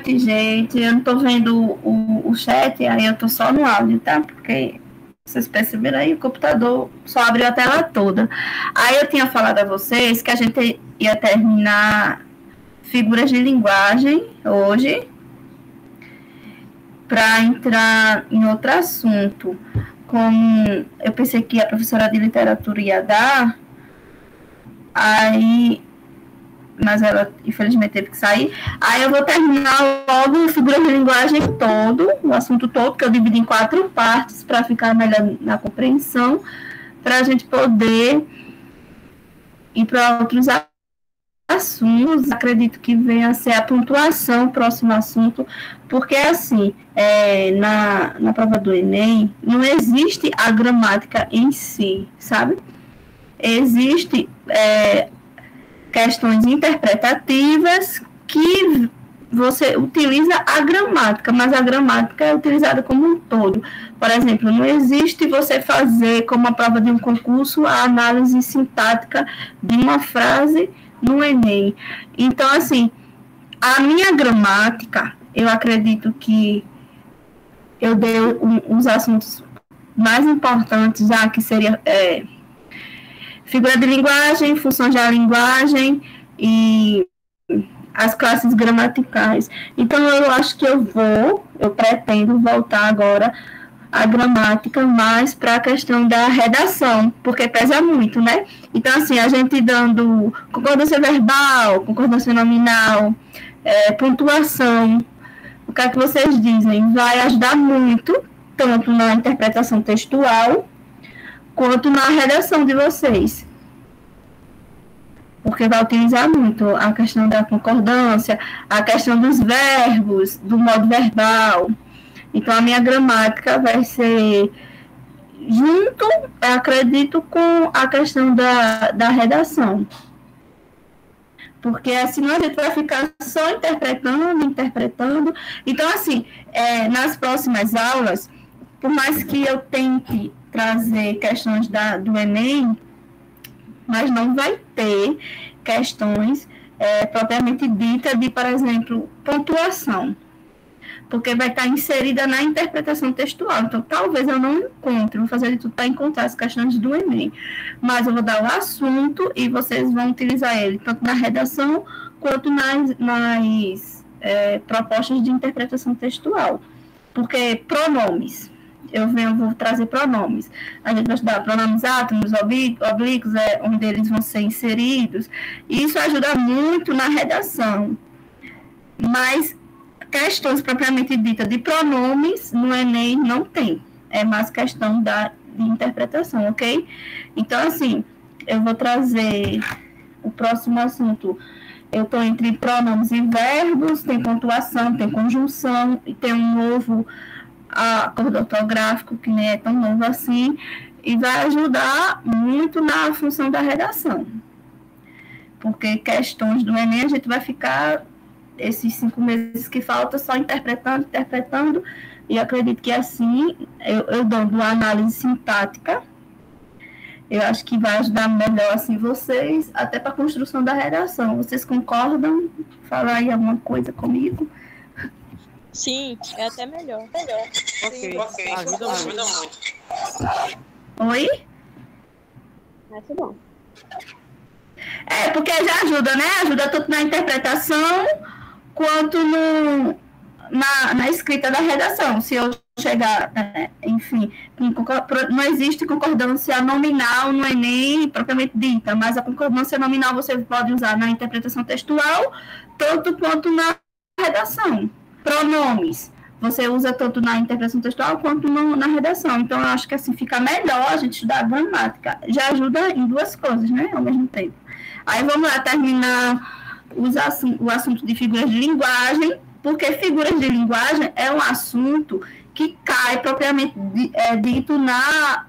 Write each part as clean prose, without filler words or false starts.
noite, gente. Eu não tô vendo o chat, aí eu tô só no áudio, tá? Porque vocês perceberam aí, o computador só abriu a tela toda. Aí eu tinha falado a vocês que a gente ia terminar figuras de linguagem hoje para entrar em outro assunto. Como eu pensei que a professora de literatura ia dar, aí, mas ela infelizmente teve que sair. Aí eu vou terminar logo o figura de linguagem todo, o assunto todo, que eu dividi em 4 partes para ficar melhor na compreensão, para a gente poder ir para outros assuntos. Acredito que venha a ser a pontuação, o próximo assunto, porque assim, na prova do Enem, não existe a gramática em si, sabe? Existe questões interpretativas que você utiliza a gramática, mas a gramática é utilizada como um todo. Por exemplo, não existe você fazer, como a prova de um concurso, a análise sintática de uma frase no Enem. Então, assim, a minha gramática, eu acredito que eu dei uns assuntos mais importantes, já que seria figura de linguagem, funções da linguagem e as classes gramaticais. Então, eu acho que eu pretendo voltar agora a gramática mais para a questão da redação, porque pesa muito, né? Então, assim, a gente dando concordância verbal, concordância nominal, pontuação, o que é que vocês dizem? Vai ajudar muito, tanto na interpretação textual, quanto na redação de vocês. Porque vai utilizar muito a questão da concordância, a questão dos verbos, do modo verbal. Então, a minha gramática vai ser junto, eu acredito, com a questão da redação. Porque, assim, a gente vai ficar só interpretando. Então, assim, nas próximas aulas, por mais que eu tente trazer questões do Enem, mas não vai ter questões propriamente ditas de, por exemplo, pontuação, porque vai estar inserida na interpretação textual. Então, talvez eu não encontre, vou fazer de tudo para encontrar as questões do Enem, mas eu vou dar o assunto e vocês vão utilizar ele tanto na redação quanto nas propostas de interpretação textual. Porque pronomes, vou trazer pronomes. A gente vai estudar pronomes átomos, oblíquos, onde eles vão ser inseridos. E isso ajuda muito na redação. Mas questões propriamente ditas de pronomes no Enem não tem. É mais questão de interpretação, ok? Então, assim, eu vou trazer o próximo assunto. Eu estou entre pronomes e verbos, tem pontuação, tem conjunção, e tem um novo acordo ortográfico, que nem é tão novo assim, e vai ajudar muito na função da redação. Porque questões do Enem, a gente vai ficar esses 5 meses que faltam só interpretando, e acredito que assim, eu dando a análise sintática, eu acho que vai ajudar melhor assim vocês, até para a construção da redação. Vocês concordam? Falar aí alguma coisa comigo? Sim, é até melhor. Ok. Ajuda muito. Oi? Acho bom. Porque já ajuda, né? Ajuda tanto na interpretação quanto na escrita da redação. Se eu chegar, enfim, não existe concordância nominal no Enem propriamente dita, mas a concordância nominal você pode usar na interpretação textual, tanto quanto na redação. Pronomes, você usa tanto na interpretação textual quanto na redação. Então, eu acho que assim fica melhor a gente estudar a gramática. Já ajuda em 2 coisas, né, ao mesmo tempo. Aí vamos lá terminar o assunto de figuras de linguagem, porque figuras de linguagem é um assunto que cai propriamente dito na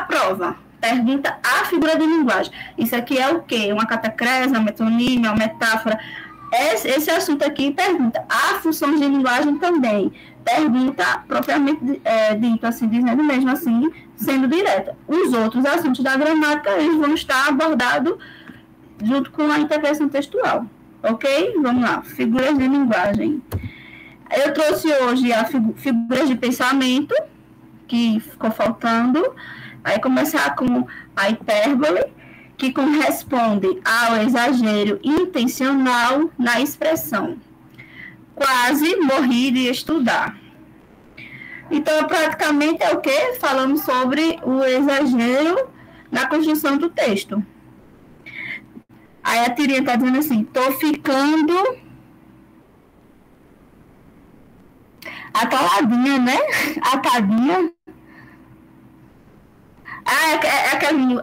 prova. Pergunta a figura de linguagem. Isso aqui é o quê? Uma catacrese, uma metonímia, uma metáfora. Esse assunto aqui pergunta a função de linguagem também. Pergunta propriamente dito, assim, dizendo mesmo assim, sendo direta. Os outros assuntos da gramática, eles vão estar abordados junto com a interpretação textual. Ok? Vamos lá, figuras de linguagem. Eu trouxe hoje as figuras de pensamento, que ficou faltando. Aí começar com a hipérbole, que corresponde ao exagero intencional na expressão. Quase morri de estudar. Então, praticamente é o quê? Falamos sobre o exagero na construção do texto. Aí a tirinha está dizendo assim, tô ficando atoladinha, né? Atadinha. Ah,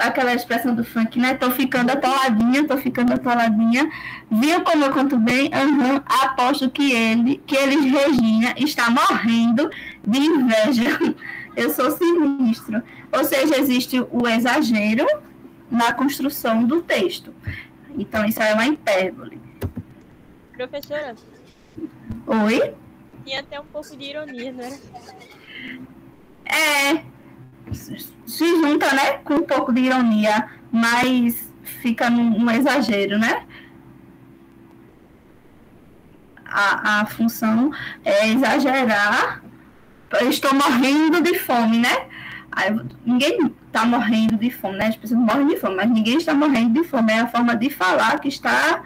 aquela expressão do funk, né? Tô ficando atoladinha. Viu como eu conto bem? Uhum. Aposto que eles, Regina, está morrendo de inveja. Eu sou sinistro. Ou seja, existe o exagero na construção do texto. Então, isso é uma hipérbole. Professora? Oi? Tinha até um pouco de ironia, não era? Se junta, né, com um pouco de ironia, mas fica num exagero, né? A função é exagerar. Eu estou morrendo de fome, né? Aí, ninguém está morrendo de fome, né? As pessoas morrem de fome, mas ninguém está morrendo de fome. É a forma de falar que está...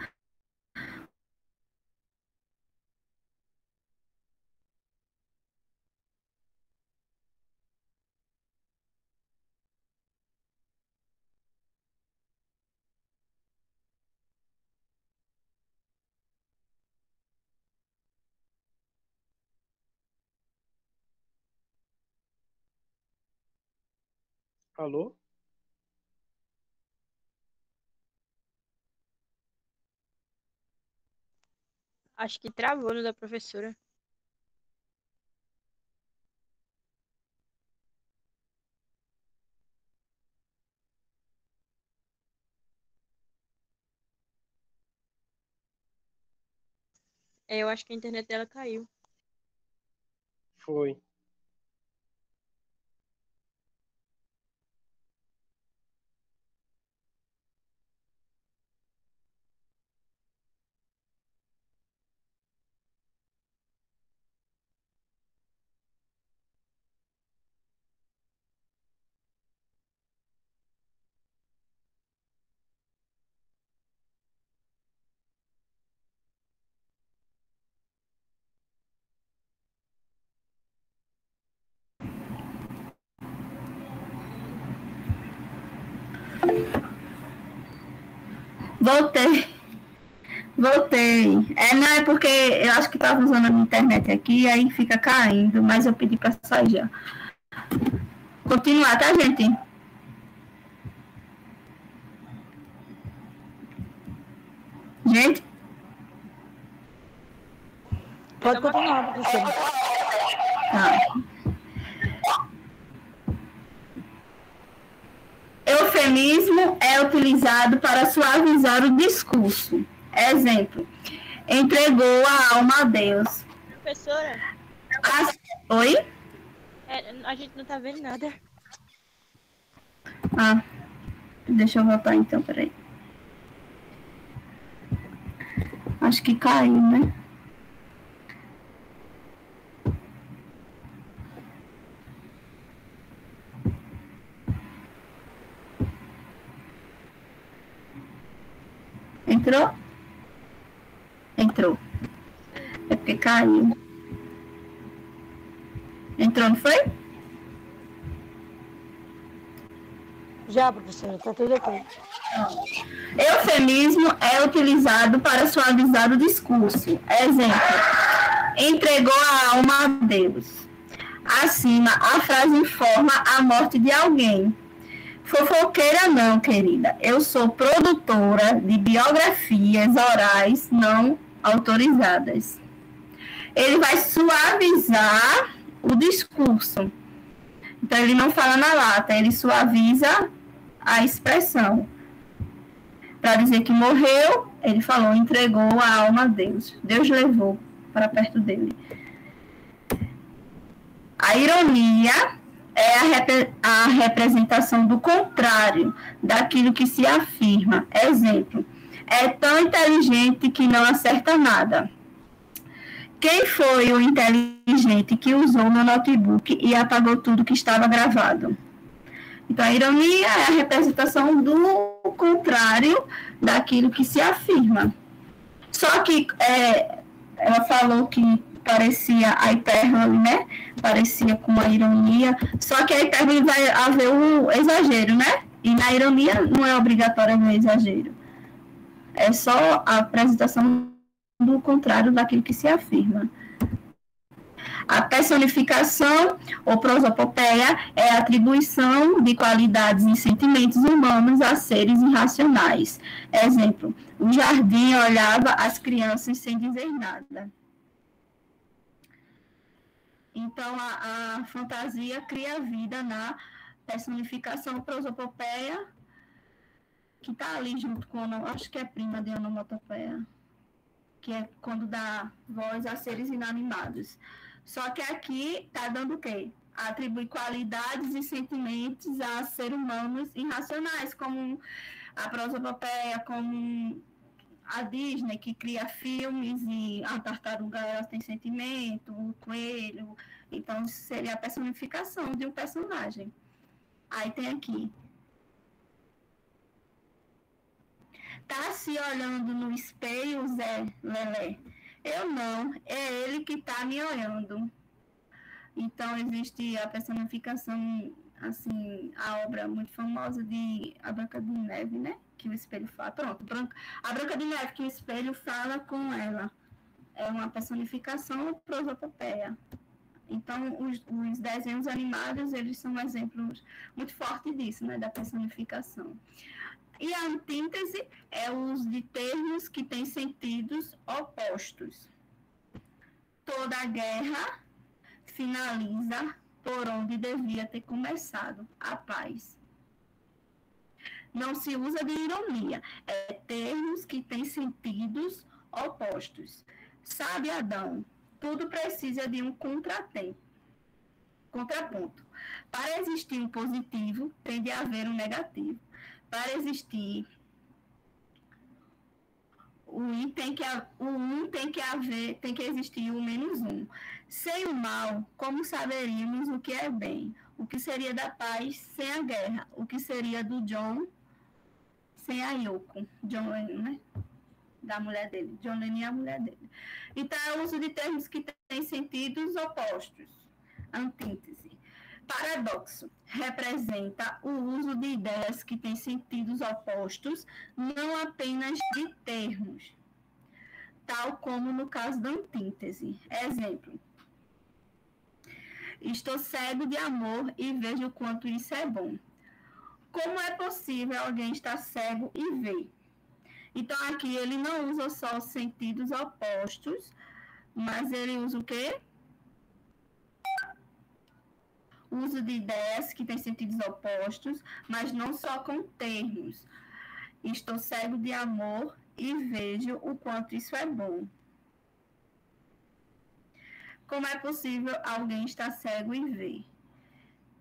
Alô? Acho que travou no da professora. Eu acho que a internet dela caiu. Foi. Voltei. Não é porque eu acho que estava usando a minha internet aqui, aí fica caindo, mas eu pedi para sair já. Continuar, tá, gente? Gente? Pode continuar, professora. Tá. Eufemismo é utilizado para suavizar o discurso. Exemplo, entregou a alma a Deus. Professora? Oi? A gente não tá vendo nada. Deixa eu voltar então, peraí. Acho que caiu, né? Entrou? Entrou. É porque caiu. Entrou, não foi? Já, professora, tá tudo ok. Eufemismo é utilizado para suavizar o discurso. Exemplo, entregou a alma a Deus. Acima, a frase informa a morte de alguém. Fofoqueira não, querida. Eu sou produtora de biografias orais não autorizadas. Ele vai suavizar o discurso. Então, ele não fala na lata, ele suaviza a expressão. Para dizer que morreu, ele falou, entregou a alma a Deus. Deus levou para perto dele. A ironia é a representação do contrário daquilo que se afirma. Exemplo, é tão inteligente que não acerta nada. Quem foi o inteligente que usou meu notebook e apagou tudo que estava gravado? Então, a ironia é a representação do contrário daquilo que se afirma. Só que ela falou que parecia a hipérbole, né? Parecia com a ironia. Só que a hipérbole vai haver o exagero, né? E na ironia não é obrigatório haver exagero. É só a apresentação do contrário daquilo que se afirma. A personificação ou prosopopeia é a atribuição de qualidades e sentimentos humanos a seres irracionais. Exemplo, o jardim olhava as crianças sem dizer nada. Então, a fantasia cria vida na personificação prosopopeia, que está ali junto com, acho que é prima de onomatopeia, que é quando dá voz a seres inanimados. Só que aqui está dando o quê? Atribui qualidades e sentimentos a seres humanos irracionais, como a prosopopeia, como a Disney, que cria filmes e a tartaruga ela tem sentimento, o coelho. Então, seria a personificação de um personagem. Aí tem aqui. Tá se olhando no espelho, Zé Lelé? Eu não, é ele que está me olhando. Então, existe a personificação, assim, a obra muito famosa de A Branca de Neve, né? Que o espelho fala. Pronto, a Branca de Neve, que o espelho fala com ela. É uma personificação prosopopeia. Então, os desenhos animados, eles são exemplos muito fortes disso, né? Da personificação. E a antíntese é o uso de termos que têm sentidos opostos. Toda guerra finaliza por onde devia ter começado, a paz. Não se usa de ironia, é termos que têm sentidos opostos. Sabe, Adão, tudo precisa de um contraponto. Para existir um positivo, tem de haver um negativo. Para existir o um tem que existir o menos um. Sem o mal, como saberíamos o que é bem? O que seria da paz sem a guerra? O que seria do John sem a Yoko? John Lennon, né? Da mulher dele. John Lennon e a mulher dele. Então, é o uso de termos que têm sentidos opostos. Antíntese. Paradoxo representa o uso de ideias que têm sentidos opostos, não apenas de termos, tal como no caso da antíntese. Exemplo: estou cego de amor e vejo o quanto isso é bom. Como é possível alguém estar cego e ver? Então, aqui ele não usa só sentidos opostos, mas ele usa o quê? Uso de ideias que têm sentidos opostos, mas não só com termos. Estou cego de amor e vejo o quanto isso é bom. Como é possível alguém estar cego e ver?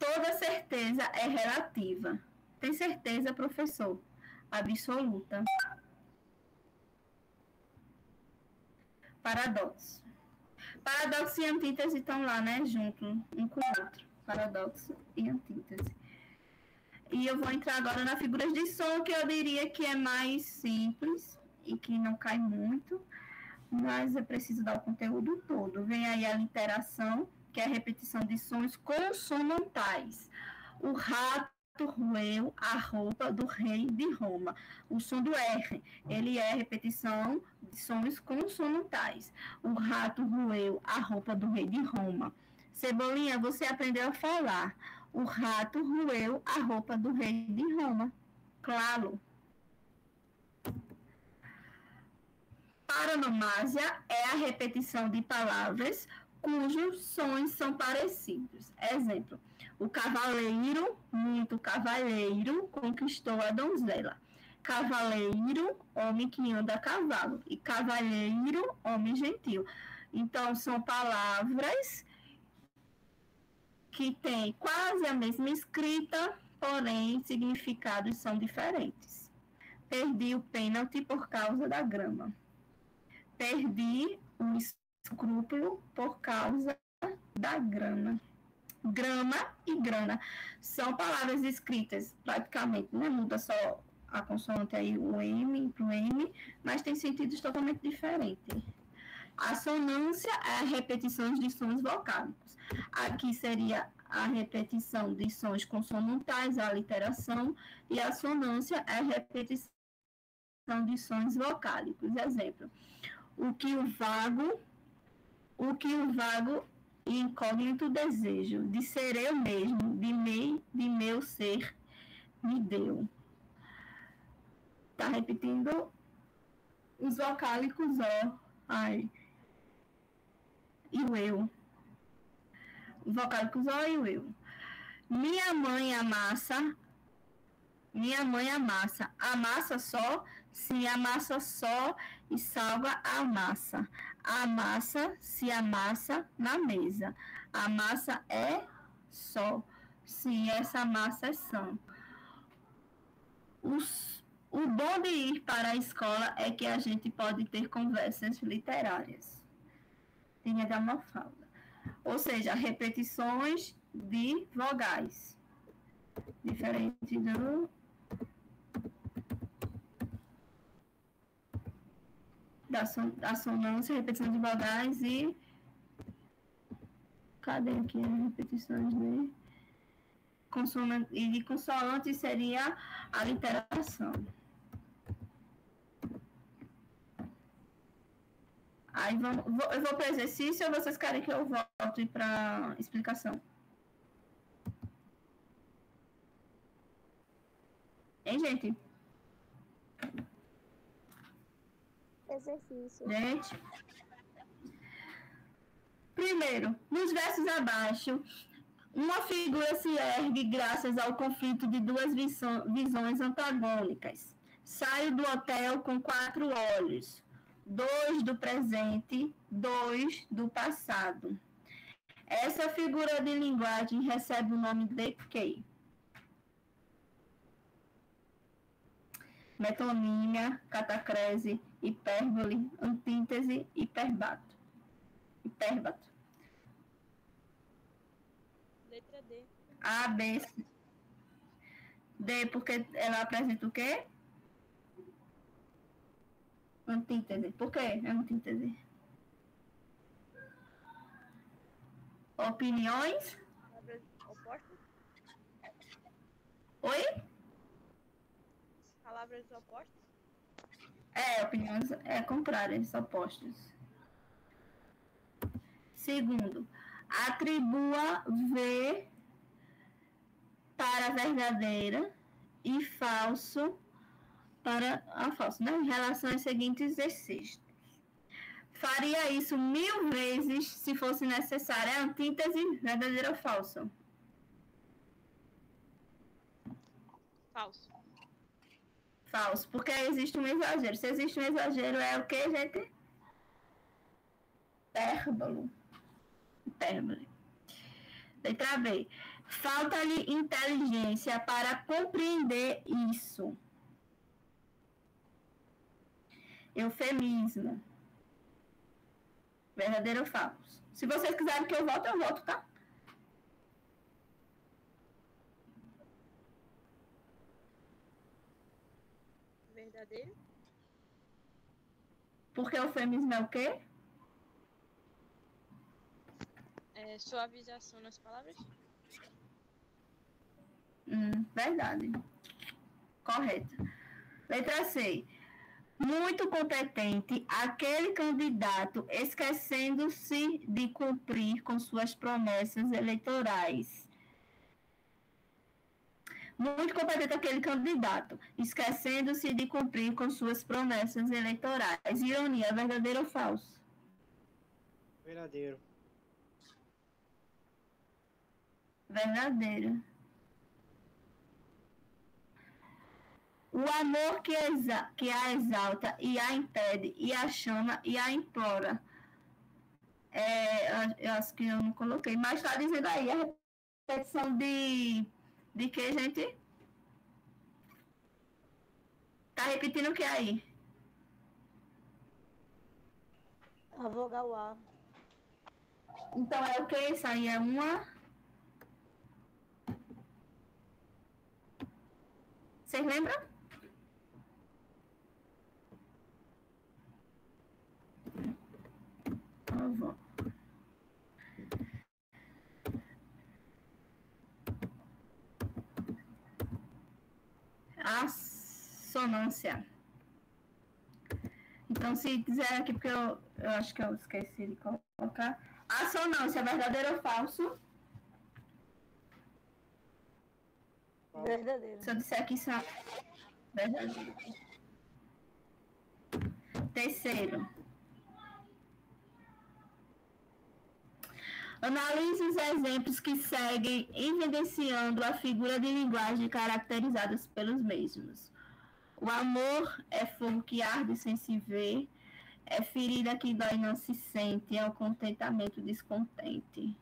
Toda certeza é relativa. Tem certeza, professor? Absoluta. Paradoxo. Paradoxo e antítese estão lá, né? Junto, um com o outro. Paradoxo e antítese. E eu vou entrar agora na figuras de som, que eu diria que é mais simples e que não cai muito, mas eu preciso dar o conteúdo todo. Vem aí a literação, que é a repetição de sons consonantais. O rato roeu a roupa do rei de Roma. O som do R, ele é a repetição de sons consonantais. O rato roeu a roupa do rei de Roma. Cebolinha, você aprendeu a falar. O rato roeu a roupa do rei de Roma. Claro. Paronomásia é a repetição de palavras cujos sons são parecidos. Exemplo: o cavaleiro, muito cavalheiro, conquistou a donzela. Cavaleiro, homem que anda a cavalo. E cavalheiro, homem gentil. Então, são palavras que têm quase a mesma escrita, porém significados são diferentes. Perdi o pênalti por causa da grama. Perdi o escrúpulo por causa da grama. Grama e grana são palavras escritas praticamente, né? Muda só a consoante aí, o M para o M, mas tem sentidos totalmente diferentes. A sonância é a repetição de sons vocálicos. Aqui seria a repetição de sons consonantais, a aliteração, e a sonância é a repetição de sons vocálicos. Exemplo, o que o vago e incógnito desejo, de ser eu mesmo, de meu ser, me deu. Tá repetindo os vocálicos ó, ai, e o eu. Os vocálicos ó e o eu. Minha mãe amassa. Amassa só, se amassa só e salga a massa. A massa se amassa na mesa. A massa é só, se essa massa é sã. O bom de ir para a escola é que a gente pode ter conversas literárias. Tem da Mafalda. Ou seja, repetições de vogais. Diferente da sonância, repetição de vogais e... Cadê aqui as repetições de consonante? E de consoante seria a literação. Aí eu vou para o exercício ou vocês querem que eu volte para explicação? Hein, gente? Exercício. Gente. Primeiro, nos versos abaixo, uma figura se ergue graças ao conflito de duas visões antagônicas. Saio do hotel com 4 olhos. 2 do presente, 2 do passado. Essa figura de linguagem recebe o nome de quê? Metonímia, catacrese, hipérbole, antíntese, hipérbato. Letra D. A, B, C. D, porque ela apresenta o quê? Antítese. Por quê? Antítese. Opiniões? Palavras opostas? Oi? Palavras opostas? Opiniões contrárias, opostas. Segundo, atribua V para verdadeira e falso para a falso, né? Em relação aos seguintes exercícios. Faria isso 1000 vezes se fosse necessária. É antítese, verdadeira ou falso? Falso. Falso, porque existe um exagero. Se existe um exagero, é o que, gente? Hipérbole. Letra B. Falta-lhe inteligência para compreender isso. Eufemismo. Verdadeiro ou falso? Se vocês quiserem que eu voto, tá? Verdadeiro. Porque eufemismo é o quê? Suavização nas palavras. Verdade. Correto. Letra C. Muito competente, aquele candidato esquecendo-se de cumprir com suas promessas eleitorais. Muito competente aquele candidato, esquecendo-se de cumprir com suas promessas eleitorais. Ironia, verdadeiro ou falso? Verdadeiro. Verdadeiro. O amor que a exalta e a impede, e a chama e a implora. Eu acho que eu não coloquei, mas está dizendo aí a repetição de que, gente? Tá repetindo o que aí? A vogal A. Então é o que? Isso aí é uma. Vocês lembram? Eu vou. Assonância. Então, se quiser aqui, porque eu acho que eu esqueci de colocar. Assonância, verdadeiro ou falso? Verdadeiro. Se eu disser aqui, isso é verdadeiro. Terceiro. Analise os exemplos que seguem, evidenciando a figura de linguagem caracterizadas pelos mesmos. O amor é fogo que arde sem se ver, é ferida que dói e não se sente, é o contentamento descontente.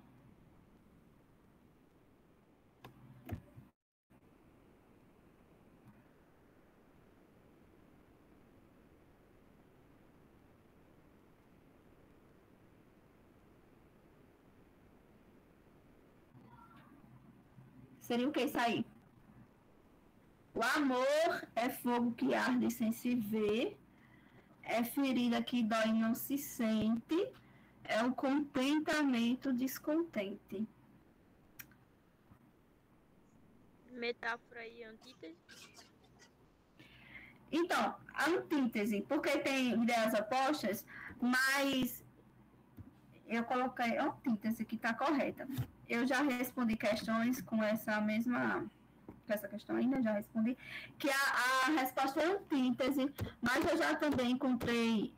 Seria o que isso aí? O amor é fogo que arde sem se ver, é ferida que dói e não se sente, é o contentamento descontente. Metáfora e antítese. Então, a antítese, porque tem ideias opostas, mas eu coloquei antítese que está correta. Eu já respondi questões com essa mesma, com essa questão ainda, já respondi, que a resposta é antítese, mas eu já também encontrei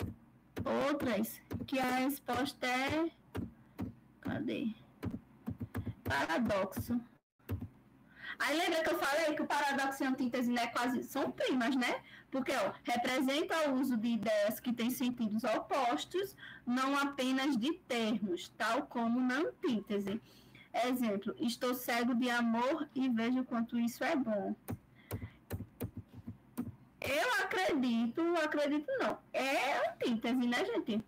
outras que a resposta é, cadê? Paradoxo. Aí lembra que eu falei que o paradoxo e a antítese, né, quase são primas, né? Porque ó, representa o uso de ideias que têm sentidos opostos, não apenas de termos, tal como na antítese. Exemplo, estou cego de amor e vejo quanto isso é bom. Eu acredito não. É antítese, né, gente?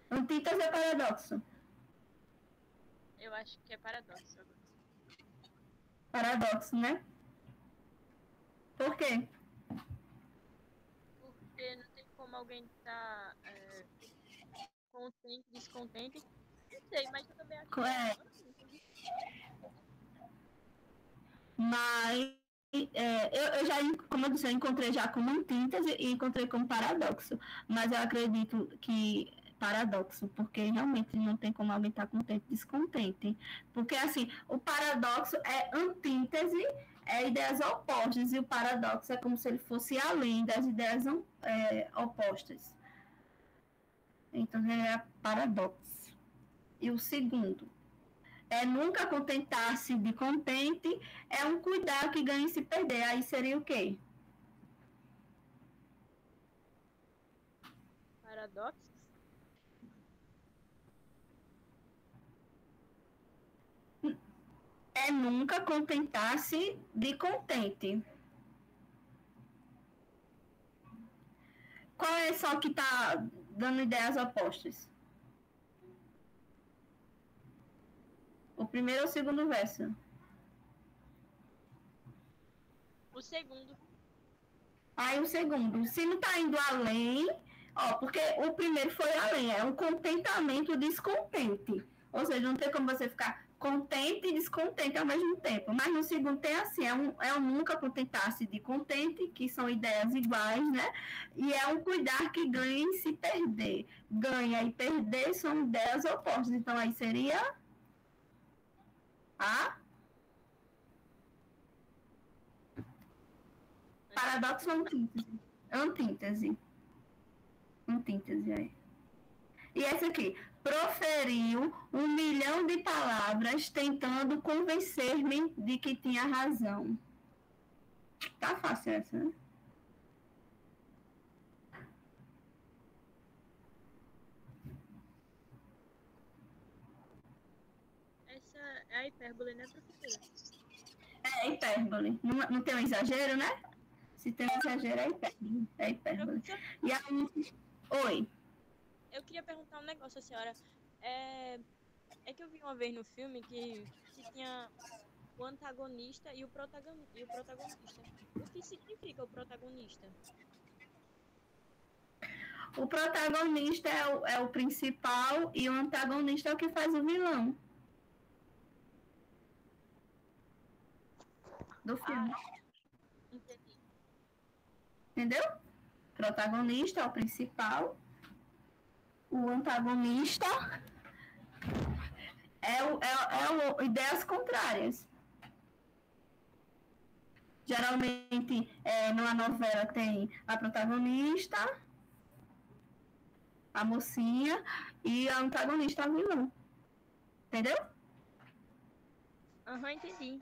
Antítese é paradoxo. Eu acho que é paradoxo. Paradoxo, né? Por quê? Porque não tem como alguém estar contente, descontente. Não sei, mas eu também acho que É. antítese. Mas eu já, como eu disse, eu encontrei já como antítese e encontrei como paradoxo. Mas eu acredito que paradoxo, porque realmente não tem como alguém estar contente e descontente. Porque, assim, o paradoxo é antítese, é ideias opostas, e o paradoxo é como se ele fosse além das ideias opostas. Então, é paradoxo. E o segundo, é nunca contentar-se de contente, é um cuidar que ganha em se perder. Aí seria o quê? Paradoxos? É nunca contentar-se de contente. Qual é só que está dando ideias opostas? O primeiro ou o segundo verso? O segundo. Aí o segundo, se não está indo além, ó, porque o primeiro foi além, é um contentamento descontente. Ou seja, não tem como você ficar contente e descontente ao mesmo tempo. Mas no segundo tem assim, é um nunca contentar-se de contente, que são ideias iguais, né? E é um cuidar que ganha em se perder. Ganha e perder são ideias opostas. Então aí seria a paradoxo ou antítese? Antítese. Antítese aí. E essa aqui, proferiu 1 milhão de palavras tentando convencer-me de que tinha razão. Tá fácil essa, né? Essa é a hipérbole, né, professora? É hipérbole. Não tem um exagero, né? Se tem um exagero, é hipérbole. É hipérbole. E aí, oi. Eu queria perguntar um negócio à senhora. É que eu vi uma vez no filme que tinha o antagonista e o protagonista. O que significa o protagonista? O protagonista é o principal e o antagonista é o que faz o vilão do filme. Entendi. Entendeu? Protagonista é o principal. O antagonista é ideias contrárias. Geralmente, numa novela tem a protagonista, a mocinha, e a antagonista, a vilã. Entendeu? Aham, entendi.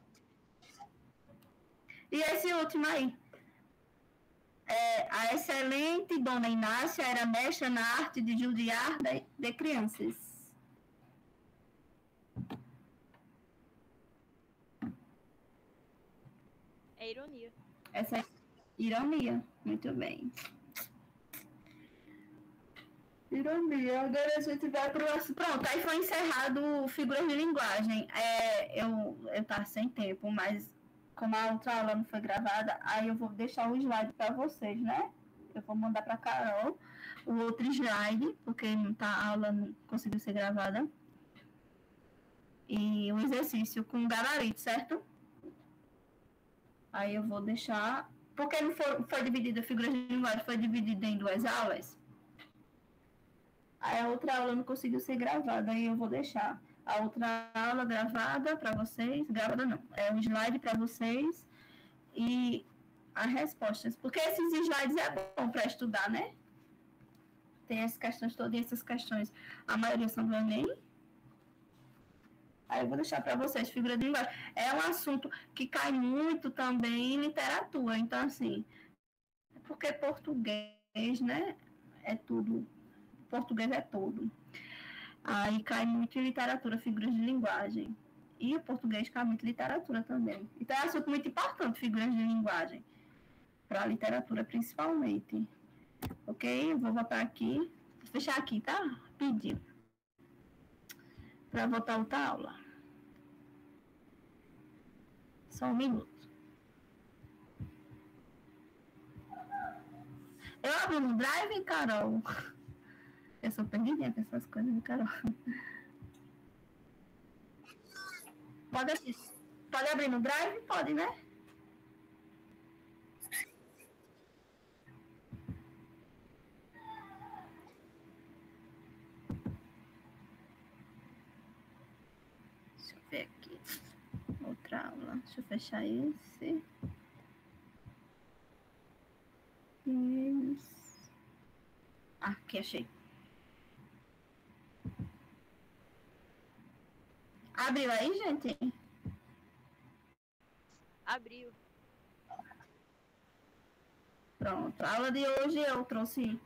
E esse último aí? A excelente Dona Inácia era mestra na arte de judiar de crianças. É ironia. Essa é ironia. Muito bem. Ironia. Agora a gente vai para o... Pronto, aí foi encerrado figuras de linguagem. Eu tava sem tempo, mas como a outra aula não foi gravada, aí eu vou deixar o slide para vocês, né? Eu vou mandar para a Carol o outro slide, porque a aula não conseguiu ser gravada. E o exercício com gabarito, certo? Aí eu vou deixar... Porque não foi dividida a figura de linguagem, foi dividida em 2 aulas. Aí a outra aula não conseguiu ser gravada, aí eu vou deixar a outra aula gravada para vocês. Gravada não, é um slide para vocês e as respostas. Porque esses slides é bom para estudar, né? Tem as questões, todas essas questões. A maioria são do Enem. Aí eu vou deixar para vocês, figura de linguagem. É um assunto que cai muito também em literatura. Então, assim, porque português, né? É tudo. Português é tudo. Aí cai muito em literatura, figuras de linguagem. E o português cai muito em literatura também. Então é um assunto muito importante, figuras de linguagem. Para a literatura, principalmente. Ok? Eu vou voltar aqui. Vou fechar aqui, tá? Pediu. Para voltar outra aula. Só um minuto. Eu abro no Drive, Carol. Eu sou perdidinha com essas coisas, Carol. Pode abrir no Drive? Pode, né? Deixa eu ver aqui. Outra aula. Deixa eu fechar esse. Isso. Aqui, achei. Abriu aí, gente? Abriu. Pronto. A aula de hoje eu trouxe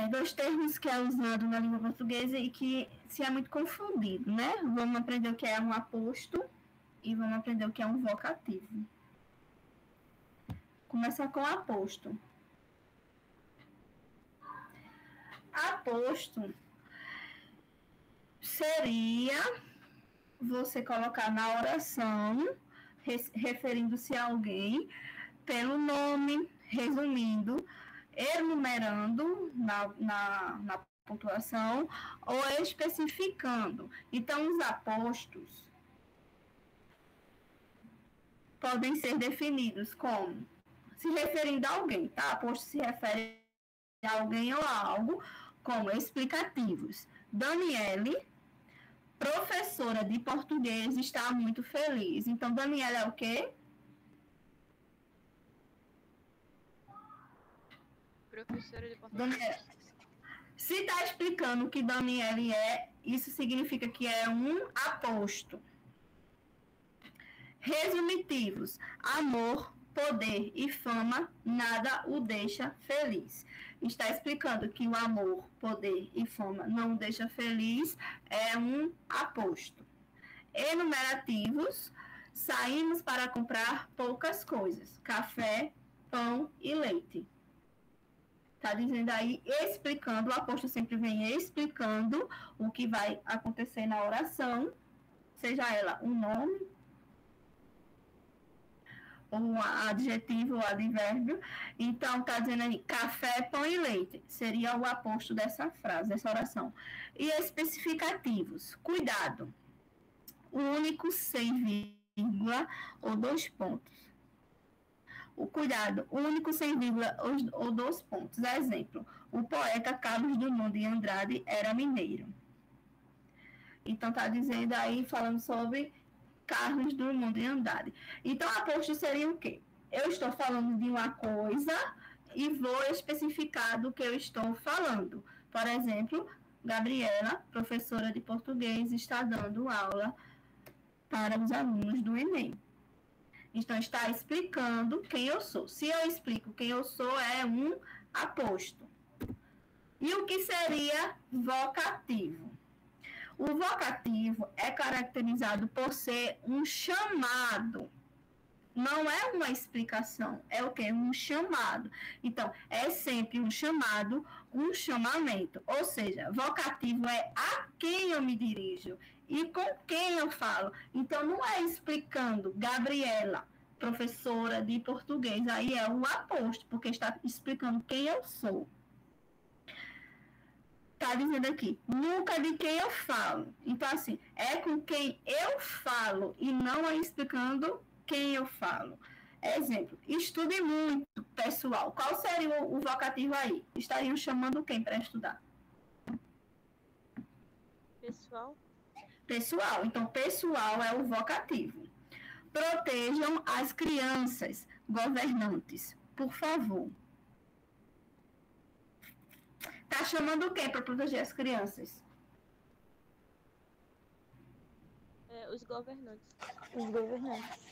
2 termos que é usado na língua portuguesa e que se é muito confundido, né? Vamos aprender o que é um aposto e vamos aprender o que é um vocativo. Começar com aposto. Aposto seria você colocar na oração, referindo-se a alguém, pelo nome, resumindo, enumerando na pontuação ou especificando. Então, os apostos podem ser definidos como se referindo a alguém, tá? Aposto se refere a alguém ou a algo, como explicativos. Daniele, professora de português, está muito feliz. Então, Daniele é o quê? Professora de português. Se está explicando o que Daniele é, isso significa que é um aposto. Resumitivos: amor, poder e fama, nada o deixa feliz. Está explicando que o amor, poder e fama não o deixa feliz, é um aposto. Enumerativos Saímos para comprar poucas coisas: café, pão e leite. Está dizendo aí, explicando, o apóstolo sempre vem explicando o que vai acontecer na oração, seja ela um nome, ou um adjetivo ou advérbio. Então, está dizendo aí, café, pão e leite. Seria o apóstolo dessa frase, dessa oração. E especificativos. Cuidado. O único sem vírgula ou 2 pontos. O cuidado, único sem vírgula ou 2 pontos. Exemplo, o poeta Carlos Drummond de Andrade era mineiro. Então, está dizendo aí, falando sobre Carlos Drummond de Andrade. Então, apóstolo seria o quê? Eu estou falando de uma coisa e vou especificar do que eu estou falando. Por exemplo, Gabriela, professora de português, está dando aula para os alunos do Enem. Então, está explicando quem eu sou. Se eu explico quem eu sou, é um apóstolo. E o que seria vocativo? O vocativo é caracterizado por ser um chamado. Não é uma explicação, é o quê? Um chamado. Então, é sempre um chamado, um chamamento. Ou seja, vocativo é a quem eu me dirijo e com quem eu falo. Então, não é explicando Gabriela, professora de português, aí é o apóstolo, porque está explicando quem eu sou. Está dizendo aqui, nunca de quem eu falo. Então, assim, é com quem eu falo e não é explicando quem eu falo. Exemplo, estude muito, pessoal. Qual seria o vocativo aí? Estariam chamando quem para estudar? Pessoal. Pessoal. Então, pessoal é o vocativo. Protejam as crianças, governantes, por favor. Está chamando quem para proteger as crianças? Os governantes. Os governantes.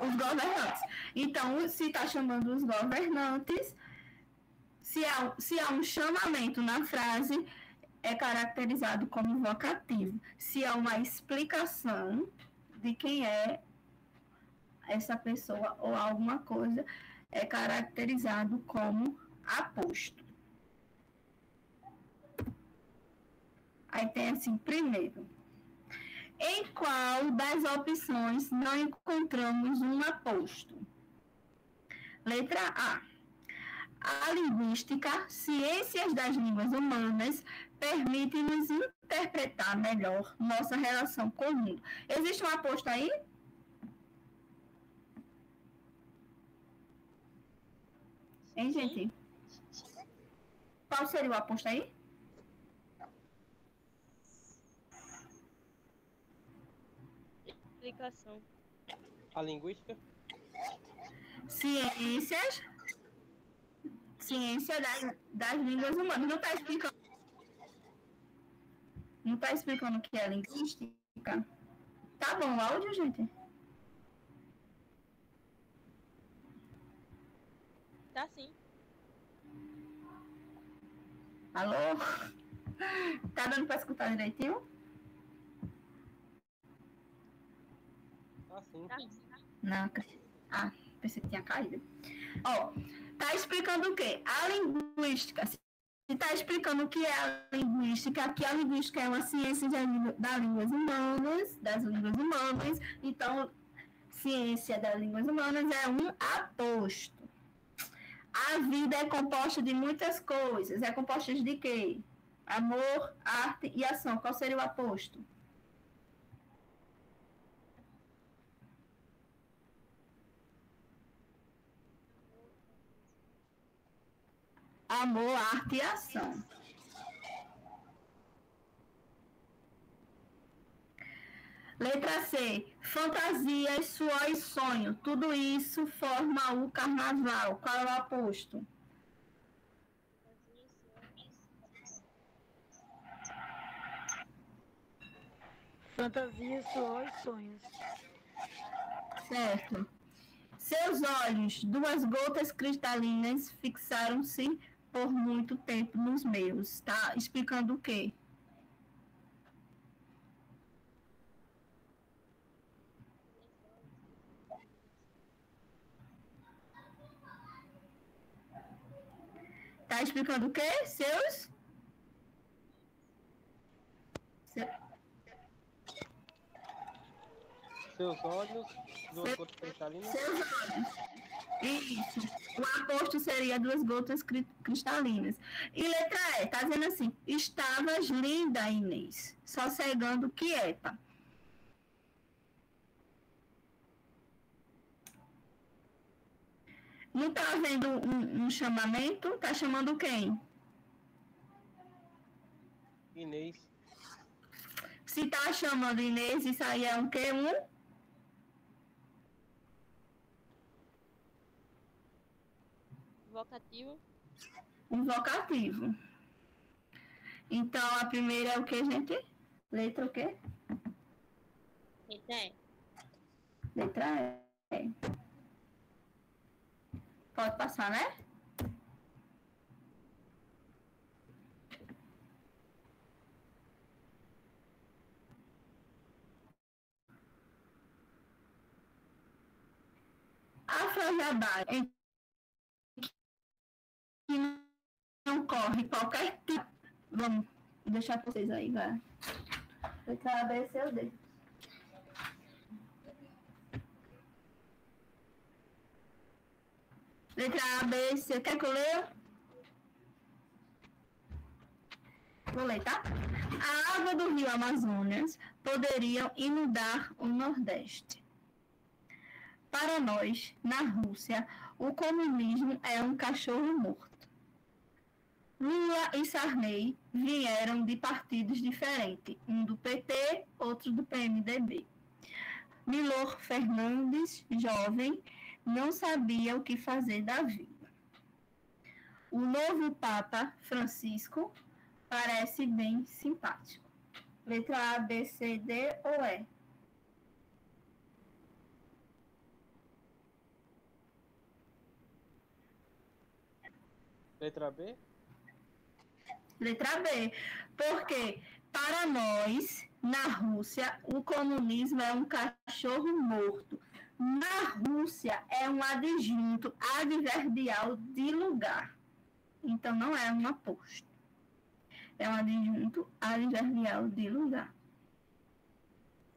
Os governantes. Então, se está chamando os governantes, se há um chamamento na frase, é caracterizado como vocativo. Se há uma explicação de quem é essa pessoa ou alguma coisa, é caracterizado como apóstolo. Aí tem assim, primeiro, em qual das opções não encontramos um apóstolo? Letra A. A linguística, ciências das línguas humanas, permite-nos interpretar melhor nossa relação com o mundo. Existe um apóstolo aí? Hein, gente? Qual seria o apóstolo aí? Explicação. A linguística? Ciência das línguas humanas. Não está explicando o que é linguística? Tá bom o áudio, gente? Tá sim. Alô? Tá dando para escutar direitinho? Ah, sim. Tá sim. Não, pensei que tinha caído. Ó, tá explicando o quê? A linguística. Se tá explicando o que é a linguística, que a linguística é uma ciência das línguas humanas, então, ciência das línguas humanas é um apóstolo. A vida é composta de muitas coisas. É composta de quê? Amor, arte e ação. Qual seria o apóstolo? Amor, arte e ação. Letra C. Fantasias, suor e sonho. Tudo isso forma o carnaval. Qual é o apóstolo? Fantasia, suor e sonhos. Certo. Seus olhos, 2 gotas cristalinas, fixaram-se por muito tempo nos meus. Tá explicando o quê? Tá explicando o quê? Seus Seus olhos, duas gotas cristalinas. olhos. Isso. O aposto seria 2 gotas cristalinas. E letra E, tá dizendo assim: estavas linda, Inês, sossegando quieta. Não tá havendo um chamamento? Tá chamando quem? Inês. Se tá chamando Inês, isso aí é um quê? Vocativo. Um vocativo. Então, a primeira é o que, gente? Letra o quê? Letra E. Letra E. Pode passar, né? A frase abaixo, em que não corre qualquer tipo. Vamos deixar para vocês aí, vai. Letra A, B, C ou D. Letra A, B, C. Quer que eu leia? Vou ler, tá? A água do rio Amazonas poderia inundar o Nordeste. Para nós, na Rússia, o comunismo é um cachorro morto. Lula e Sarney vieram de partidos diferentes, um do PT, outro do PMDB. Milor Fernandes, jovem, não sabia o que fazer da vida. O novo Papa Francisco parece bem simpático. Letra A, B, C, D ou E? Letra B. Letra B. Porque, para nós, na Rússia, o comunismo é um cachorro morto. Na Rússia, é um adjunto adverbial de lugar. Então, não é um aposto. É um adjunto adverbial de lugar.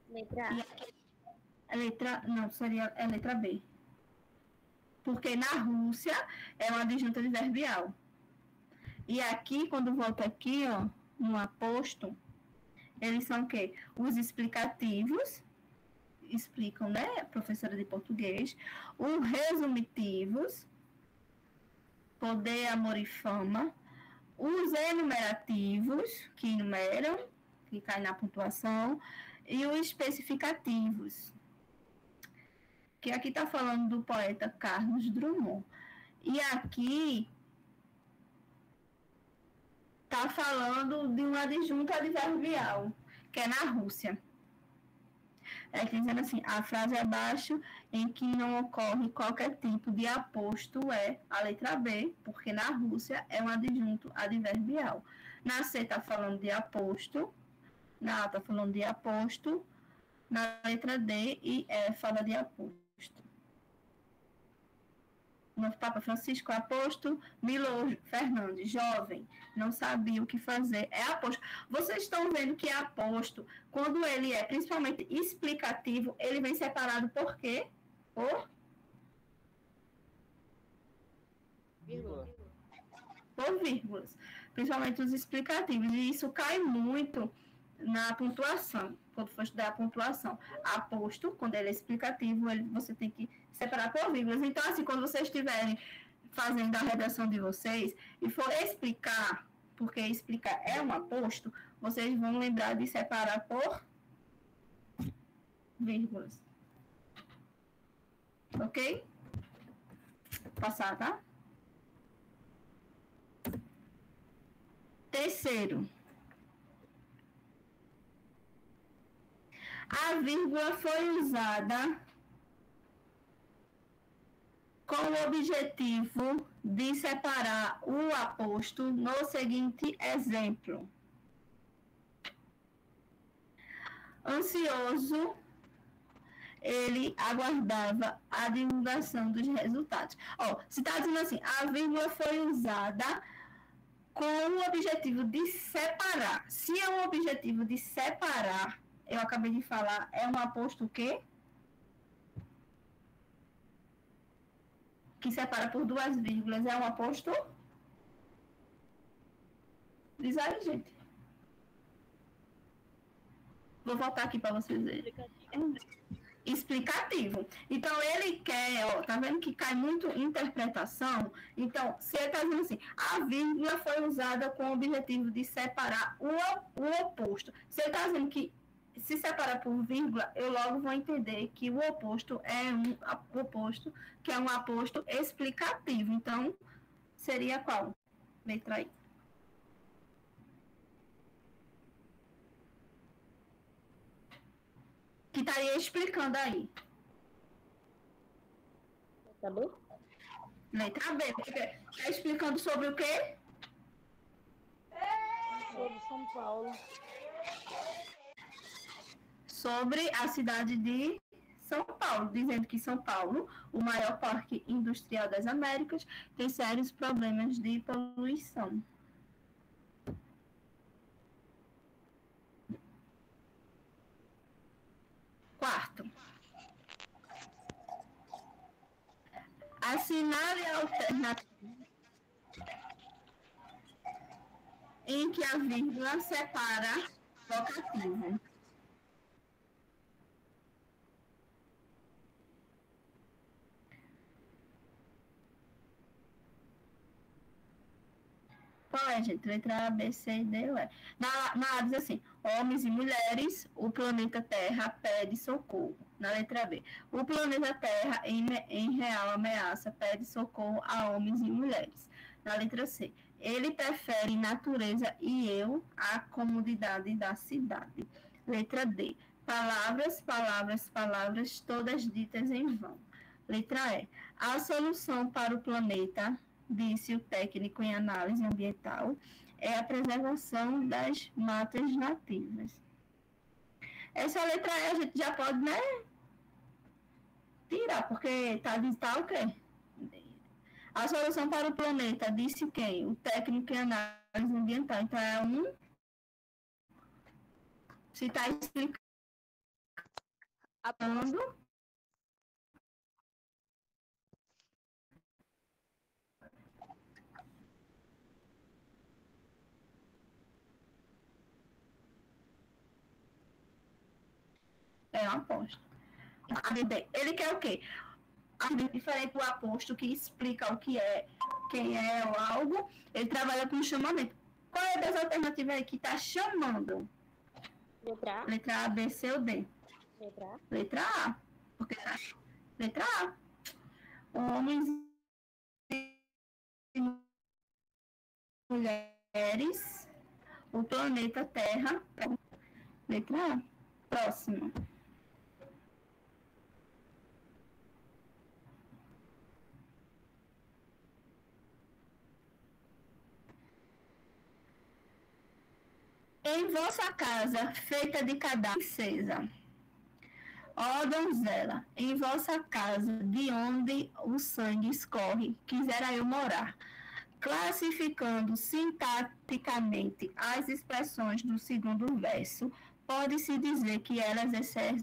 Letra A. Não, seria a letra B. Porque na Rússia é um adjunto adverbial. E aqui, quando volta aqui, ó, no aposto, eles são o quê? Os explicativos, explicam, né, professora de português, os resumitivos, poder, amor e fama, os enumerativos, que enumeram, que caem na pontuação, e os especificativos, que aqui está falando do poeta Carlos Drummond. E aqui está falando de um adjunto adverbial, que é na Rússia. É dizendo assim, a frase abaixo em que não ocorre qualquer tipo de aposto é a letra B, porque na Rússia é um adjunto adverbial. Na C está falando de aposto, na A está falando de aposto, na letra D e E fala de aposto. Novo Papa Francisco, aposto. Milor Fernandes, jovem, não sabia o que fazer, é aposto. Vocês estão vendo que aposto, quando ele é principalmente explicativo, ele vem separado por quê? Por vírgulas, principalmente os explicativos, e isso cai muito na pontuação, quando for estudar a pontuação. Aposto, quando ele é explicativo, você tem que separar por vírgulas. Então, assim, quando vocês estiverem fazendo a redação de vocês e for explicar, porque explicar é um aposto, vocês vão lembrar de separar por vírgulas. Ok? Passar, tá? Terceiro. A vírgula foi usada com o objetivo de separar o aposto no seguinte exemplo. Ansioso, ele aguardava a divulgação dos resultados. Ó, se está dizendo assim, a vírgula foi usada com o objetivo de separar. Se é um objetivo de separar, eu acabei de falar, é um aposto o quê? Que separa por 2 vírgulas, é um aposto? Diz aí, gente. Vou voltar aqui para vocês verem. Explicativo. Então, ele quer, ó, tá vendo que cai muito interpretação? Então, se ele está dizendo assim, a vírgula foi usada com o objetivo de separar o oposto. Se ele está dizendo que se separar por vírgula, eu logo vou entender que o oposto é um oposto, que é um aposto explicativo. Então, seria qual? Letra I. Que estaria explicando aí. Tá bom? Letra B. Está explicando sobre o quê? Sobre São Paulo. Sobre a cidade de São Paulo, dizendo que São Paulo, o maior parque industrial das Américas, tem sérios problemas de poluição. Quarto, assinale a alternativa em que a vírgula separa vocativo. Qual é, gente? Letra A, B, C, D, U, E. Na A diz assim, homens e mulheres, o planeta Terra pede socorro. Na letra B, o planeta Terra, em real ameaça, pede socorro a homens e mulheres. Na letra C, ele prefere natureza e eu a comodidade da cidade. Letra D, palavras, palavras, palavras, todas ditas em vão. Letra E, a solução para o planeta, disse o técnico em análise ambiental, é a preservação das matas nativas. Essa letra E a gente já pode, né, tirar, porque tá o quê? A solução para o planeta, disse quem? O técnico em análise ambiental. Então, é um... Se está explicando... É uma aposta. Ele quer o quê? Diferente do aposto que explica o que é, quem é ou algo, ele trabalha com chamamento. Qual é das alternativas aí que está chamando? Letra A. Letra A, B, C ou D? Letra A. Letra A. Porque letra A. Homens e mulheres, o planeta Terra. Letra A. Próximo. Em vossa casa, feita de cada princesa, ó donzela, em vossa casa, de onde o sangue escorre, quisera eu morar. Classificando sintaticamente as expressões do segundo verso, pode-se dizer que elas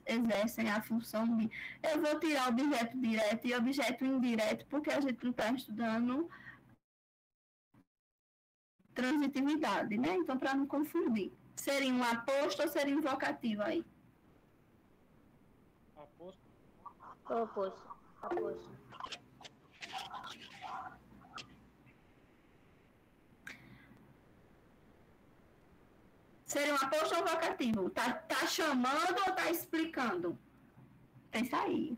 exercem a função de... Eu vou tirar objeto direto e objeto indireto, porque a gente não está estudando transitividade, né? Então, para não confundir. Seria um aposto ou seria um vocativo aí? Aposto. Oposto. Aposto. Seria um aposto ou vocativo? Tá chamando ou tá explicando? Pensa aí.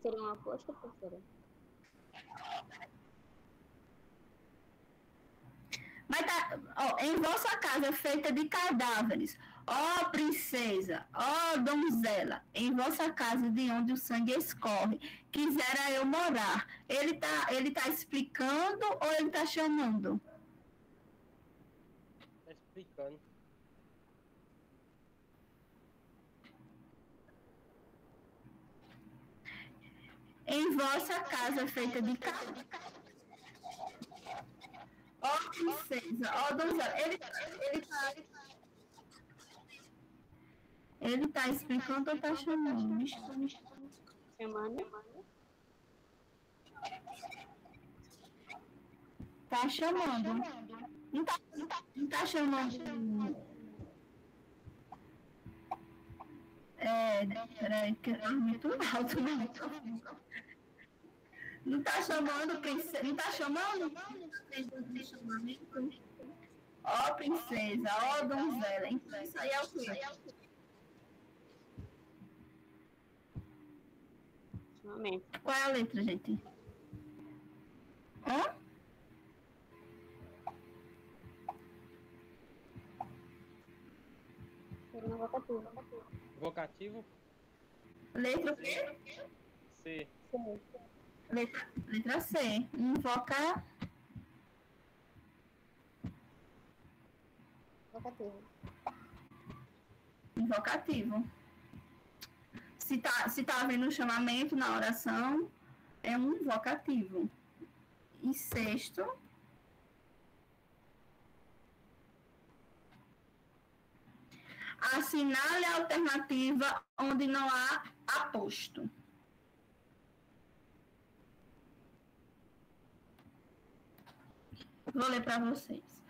Seria uma aposta, professora? Mas tá, ó, em vossa casa feita de cadáveres, ó princesa, ó donzela, em vossa casa de onde o sangue escorre, quisera eu morar. Ele tá explicando ou ele tá chamando? Tá explicando. Em vossa casa feita de carne. Ó princesa, ó donzela. Ele tá explicando ou tá chamando? Chamando. Tá chamando. Não tá chamando. Peraí, que é muito alto, né? Não tá chamando, princesa. Não tá chamando? Ó, princesa, ó, donzela. Então, isso aí é o quê? Chamamento. Qual é a letra, gente? Hã? Seria vocativo. Vocativo? Letra o quê? C. Letra C. Invoca. Vocativo. Invocativo. Se tá havendo um chamamento na oração, é um invocativo. E sexto, assinale a alternativa onde não há aposto. Vou ler para vocês.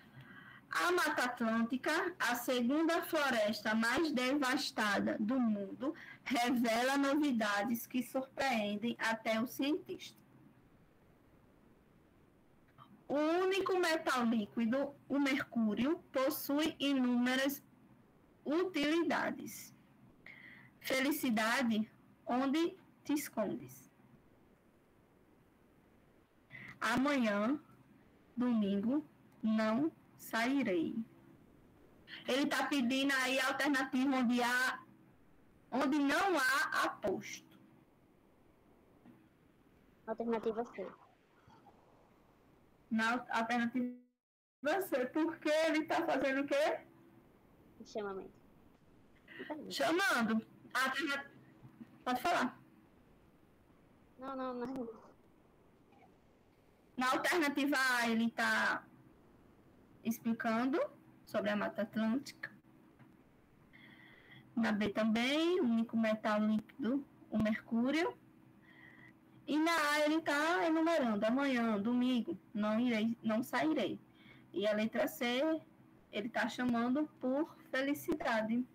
A Mata Atlântica, a segunda floresta mais devastada do mundo, revela novidades que surpreendem até o cientista. O único metal líquido, o mercúrio, possui inúmeras utilidades. Felicidade, onde te escondes? Amanhã, domingo, não sairei. Ele está pedindo aí a alternativa onde não há aposto. Alternativa C. Na alternativa C, porque ele está fazendo o quê? Chamamento. Chamando. Pode falar. Não. Na alternativa A, ele está explicando sobre a Mata Atlântica. Na B também, o único metal líquido, o mercúrio. E na A ele está enumerando, amanhã, domingo, não sairei. E a letra C, ele está chamando por felicidade.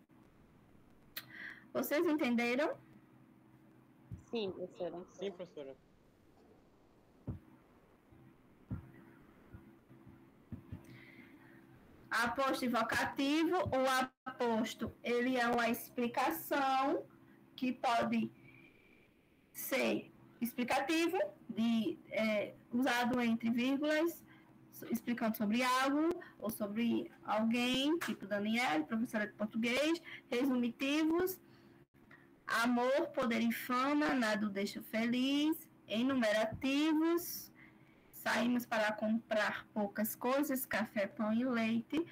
Vocês entenderam? Sim, professora. Sim, professora. Aposto invocativo, o aposto, ele é uma explicação que pode ser explicativo, usado entre vírgulas, explicando sobre algo ou sobre alguém, tipo Daniela, professora de português, resumitivos, amor, poder e fama, nada o deixa feliz, enumerativos, saímos para comprar poucas coisas, café, pão e leite,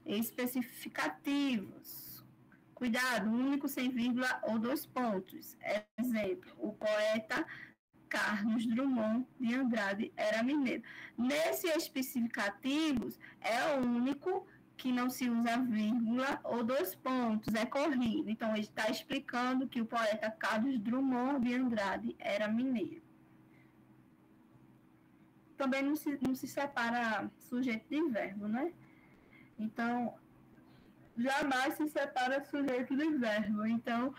especificativos. Cuidado, único sem vírgula ou dois pontos. Exemplo, o poeta Carlos Drummond de Andrade era mineiro. Nesse especificativos, é o único que não se usa vírgula ou dois pontos, é corrido. Então, ele está explicando que o poeta Carlos Drummond de Andrade era mineiro. Também não se separa sujeito de verbo, né? Então, jamais se separa sujeito de verbo. Então,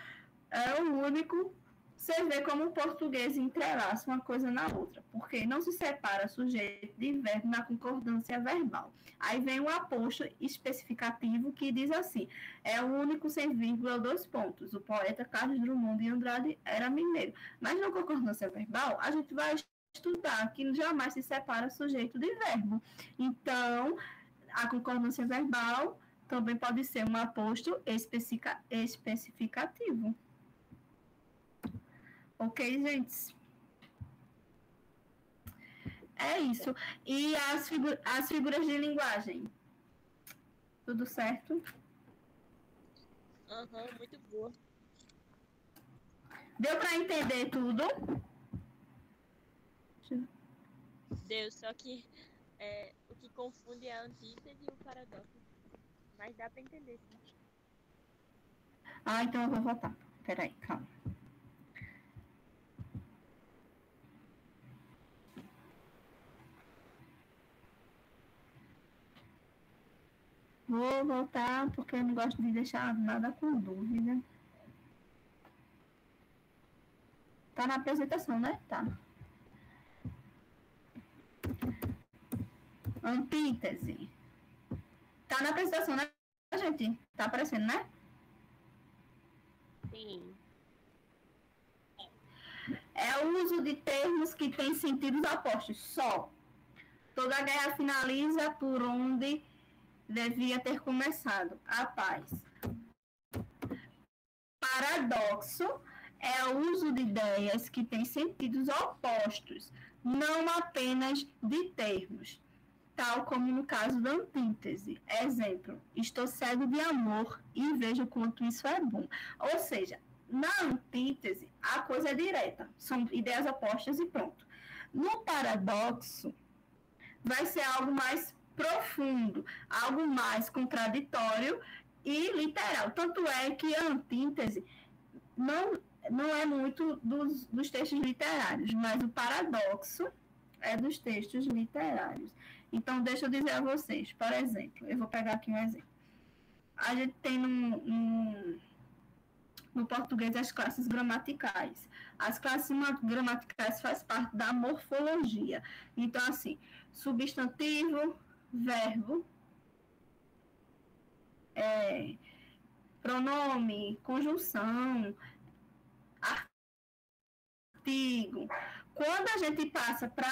é o único. Você vê como o português entrelaça uma coisa na outra, porque não se separa sujeito de verbo na concordância verbal. Aí vem o aposto especificativo que diz assim: é o único sem vírgula ou dois pontos. O poeta Carlos Drummond de Andrade era mineiro. Mas na concordância verbal, a gente vai estudar que jamais se separa sujeito de verbo. Então, a concordância verbal também pode ser um aposto especificativo. Ok, gente? É isso. E as figuras de linguagem? Tudo certo? Aham, muito boa. Deu para entender tudo? Deus, só que o que confunde é a antítese e o paradoxo. Mas dá pra entender, sim. Ah, então eu vou votar. Peraí, calma. Vou voltar porque eu não gosto de deixar nada com dúvida. Tá na apresentação, né? Tá. Antítese. Tá na apresentação, né, gente? Tá aparecendo, né? Sim. É o uso de termos que têm sentidos opostos. Só. Toda guerra finaliza por onde devia ter começado. A paz. Paradoxo é o uso de ideias que têm sentidos opostos, não apenas de termos, tal como no caso da antítese. Exemplo, estou cego de amor e vejo quanto isso é bom. Ou seja, na antítese, a coisa é direta, são ideias opostas e pronto. No paradoxo, vai ser algo mais profundo, algo mais contraditório e literal. Tanto é que a antítese não é muito dos textos literários, mas o paradoxo é dos textos literários. Então, deixa eu dizer a vocês, por exemplo, eu vou pegar aqui um exemplo. A gente tem no português as classes gramaticais. As classes gramaticais fazem parte da morfologia. Então, assim, substantivo, verbo, pronome, conjunção, artigo. Quando a gente passa para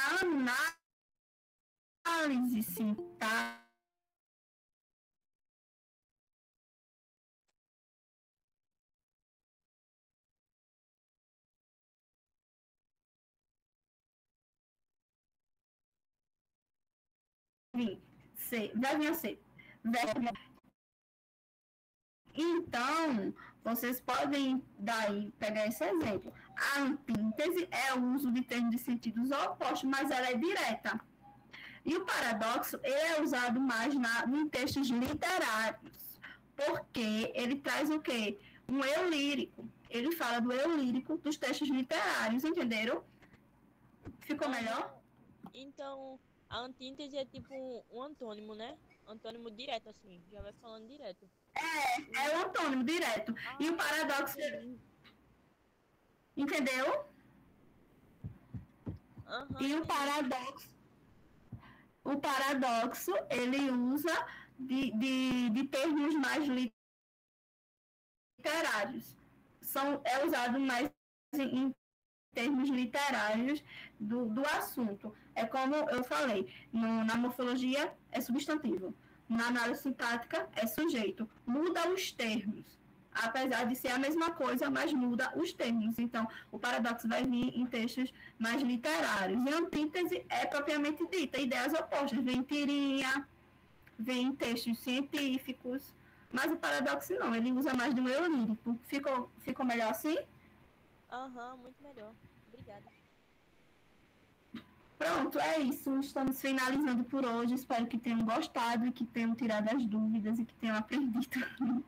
análise sintática, vai vir a ser verbo. Então, vocês podem daí pegar esse exemplo. A antítese é o uso de termos de sentidos opostos, mas ela é direta. E o paradoxo é usado mais em textos literários, porque ele traz o quê? Um eu lírico. Ele fala do eu lírico dos textos literários, entenderam? Ficou melhor? Então, a antítese é tipo um antônimo, né? Antônimo direto, assim. Já vai falando direto. É o antônimo direto. E o paradoxo... Entendeu? E o paradoxo, ele usa de termos mais literários. É usado mais em termos literários do assunto. É como eu falei, na morfologia é substantivo, na análise sintática é sujeito. Muda os termos. Apesar de ser a mesma coisa, mas muda os termos. Então, o paradoxo vai vir em textos mais literários. E a antítese é propriamente dita, ideias opostas. Vem tirinha, vem textos científicos, mas o paradoxo não, ele usa mais do eu lírico. Ficou melhor assim? Muito melhor. Obrigada. Pronto, é isso. Estamos finalizando por hoje. Espero que tenham gostado e que tenham tirado as dúvidas e que tenham aprendido.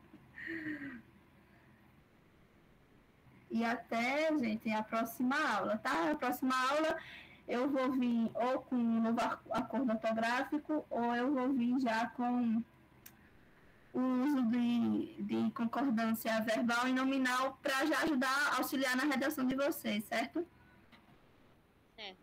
E até, gente, a próxima aula, tá? A próxima aula eu vou vir ou com um novo acordo ortográfico ou eu vou vir já com o uso de concordância verbal e nominal para já ajudar a auxiliar na redação de vocês, certo? Certo.